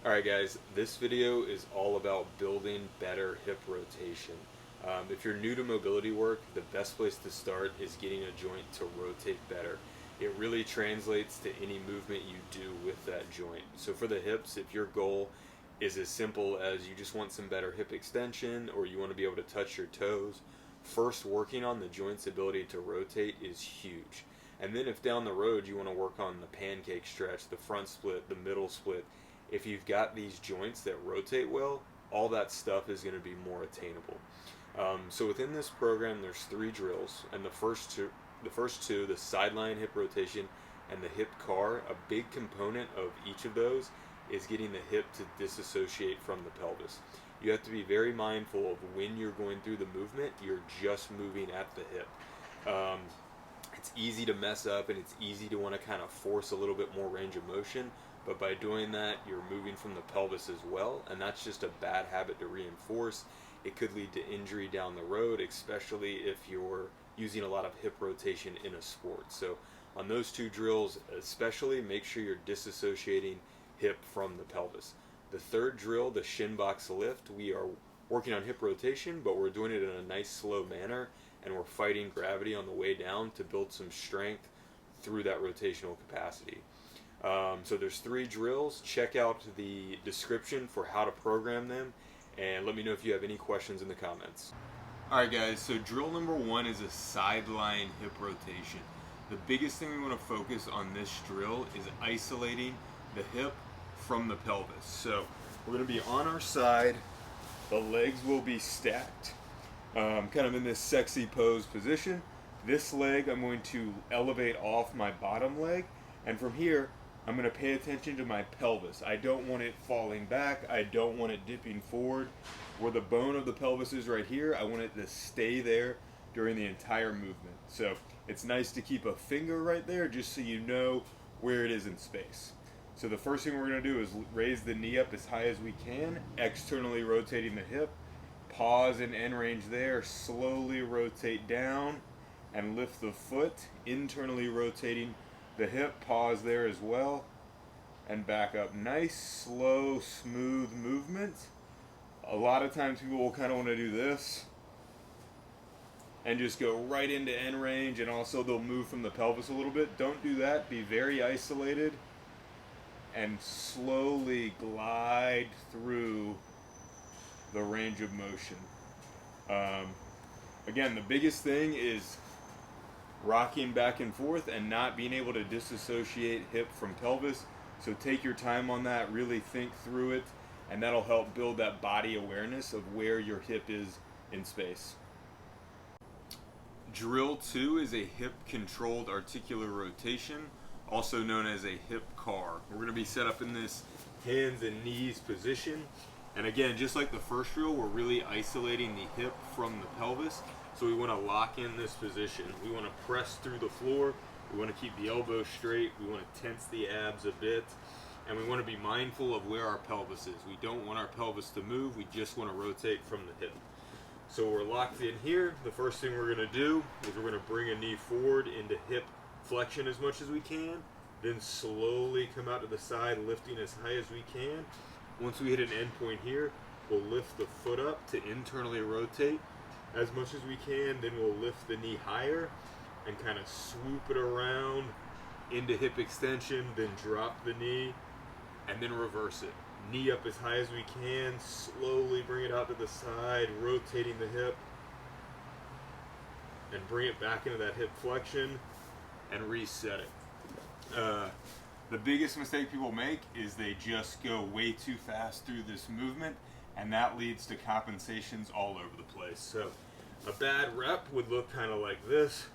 Alright guys, this video is all about building better hip rotation. If you're new to mobility work, the best place to start is getting a joint to rotate better. It really translates to any movement you do with that joint. So for the hips, if your goal is as simple as you just want some better hip extension or you want to be able to touch your toes, first working on the joint's ability to rotate is huge. And then if down the road you want to work on the pancake stretch, the front split, the middle split, if you've got these joints that rotate well, all that stuff is going to be more attainable. So within this program, there's 3 drills, and the first two, the sideline hip rotation and the hip car, a big component of each of those is getting the hip to disassociate from the pelvis. You have to be very mindful of when you're going through the movement, you're just moving at the hip. It's easy to mess up and it's easy to want to kind of force a little bit more range of motion, but by doing that, you're moving from the pelvis as well, and that's just a bad habit to reinforce. It could lead to injury down the road, especially if you're using a lot of hip rotation in a sport. So on those 2 drills especially, make sure you're disassociating hip from the pelvis. The 3rd drill, the Shin Box Lift, we are working on hip rotation, but we're doing it in a nice slow manner, and we're fighting gravity on the way down to build some strength through that rotational capacity. So there's 3 drills. Check out the description for how to program them, and let me know if you have any questions in the comments. Alright guys, so drill number 1 is a sideline hip rotation. The biggest thing we want to focus on this drill is isolating the hip from the pelvis. So we're going to be on our side, the legs will be stacked, kind of in this sexy pose position. This leg I'm going to elevate off my bottom leg, and from here I'm going to pay attention to my pelvis. I don't want it falling back. I don't want it dipping forward. Where the bone of the pelvis is right here, I want it to stay there during the entire movement. So it's nice to keep a finger right there just so you know where it is in space. So the first thing we're going to do is raise the knee up as high as we can, externally rotating the hip. Pause in end range there, slowly rotate down and lift the foot, internally rotating the hip, pause there as well, and back up. Nice, slow, smooth movement. A lot of times people will kind of want to do this and just go right into end range, and also they'll move from the pelvis a little bit. Don't do that. Be very isolated and slowly glide through the range of motion. Again, the biggest thing is rocking back and forth and not being able to disassociate hip from pelvis. So take your time on that, really think through it, and that'll help build that body awareness of where your hip is in space. Drill 2 is a hip controlled articular rotation, also known as a hip car. We're going to be set up in this hands and knees position, and again, just like the first drill, we're really isolating the hip from the pelvis. So we want to lock in this position. We want to press through the floor. We want to keep the elbow straight. We want to tense the abs a bit. And we want to be mindful of where our pelvis is. We don't want our pelvis to move. We just want to rotate from the hip. So we're locked in here. The first thing we're going to do is we're going to bring a knee forward into hip flexion as much as we can. Then slowly come out to the side, lifting as high as we can. Once we hit an end point here, we'll lift the foot up to internally rotate as much as we can. Then we'll lift the knee higher and kind of swoop it around into hip extension, then drop the knee and then reverse it. Knee up as high as we can, slowly bring it out to the side, rotating the hip, and bring it back into that hip flexion and reset it. The biggest mistake people make is they just go way too fast through this movement, and that leads to compensations all over the place. So a bad rep would look kind of like this.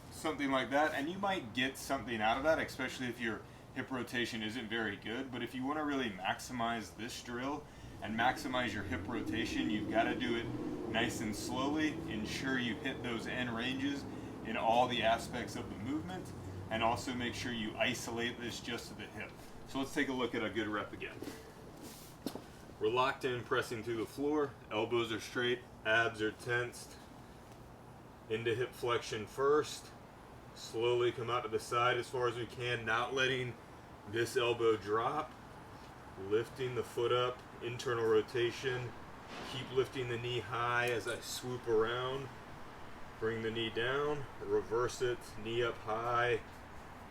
Something like that, and you might get something out of that, especially if your hip rotation isn't very good. But if you want to really maximize this drill and maximize your hip rotation, you've got to do it nice and slowly. Ensure you hit those end ranges in all the aspects of the movement, and also make sure you isolate this just to the hip. So let's take a look at a good rep again. We're locked in, pressing through the floor, elbows are straight, abs are tensed, into hip flexion first, Slowly come out to the side as far as we can, not letting this elbow drop. Lifting the foot up, internal rotation. Keep lifting the knee high as I swoop around. Bring the knee down, reverse it, knee up high.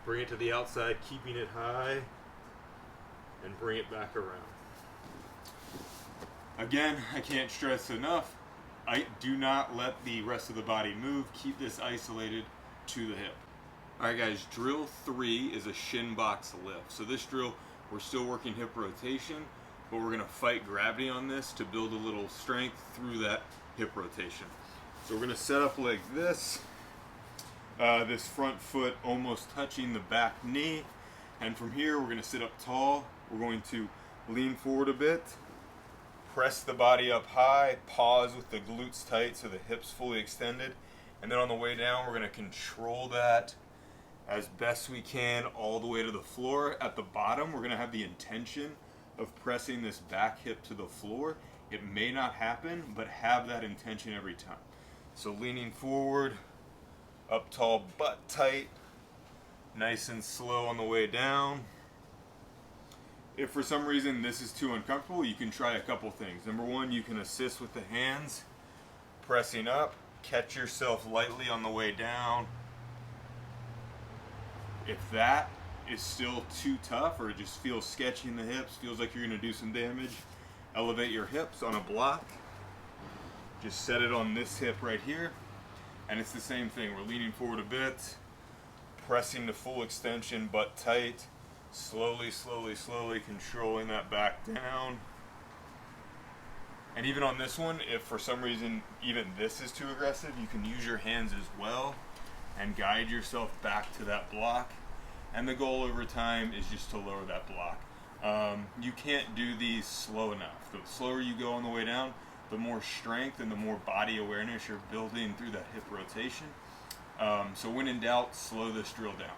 Bring it to the outside, keeping it high, and bring it back around. Again, I can't stress enough, do not let the rest of the body move. Keep this isolated to the hip. Alright guys, drill 3 is a Shin Box Lift. So this drill, we're still working hip rotation, but we're going to fight gravity on this to build a little strength through that hip rotation. So we're going to set up like this. This front foot almost touching the back knee. And from here, we're going to sit up tall. We're going to lean forward a bit. Press the body up high. Pause with the glutes tight so the hips fully extended. And then on the way down, we're going to control that as best we can all the way to the floor. At the bottom, we're going to have the intention of pressing this back hip to the floor. It may not happen, but have that intention every time. So leaning forward, up tall, butt tight, nice and slow on the way down. If for some reason this is too uncomfortable, you can try a couple things. Number one, you can assist with the hands, pressing up, catch yourself lightly on the way down. If that is still too tough or it just feels sketchy in the hips, feels like you're going to do some damage, elevate your hips on a block. Just set it on this hip right here. And it's the same thing. We're leaning forward a bit, pressing to full extension, butt tight. Slowly, slowly, slowly controlling that back down. And even on this one, if for some reason even this is too aggressive, you can use your hands as well and guide yourself back to that block. And the goal over time is just to lower that block. You can't do these slow enough. The slower you go on the way down, the more strength and the more body awareness you're building through that hip rotation. So when in doubt, slow this drill down.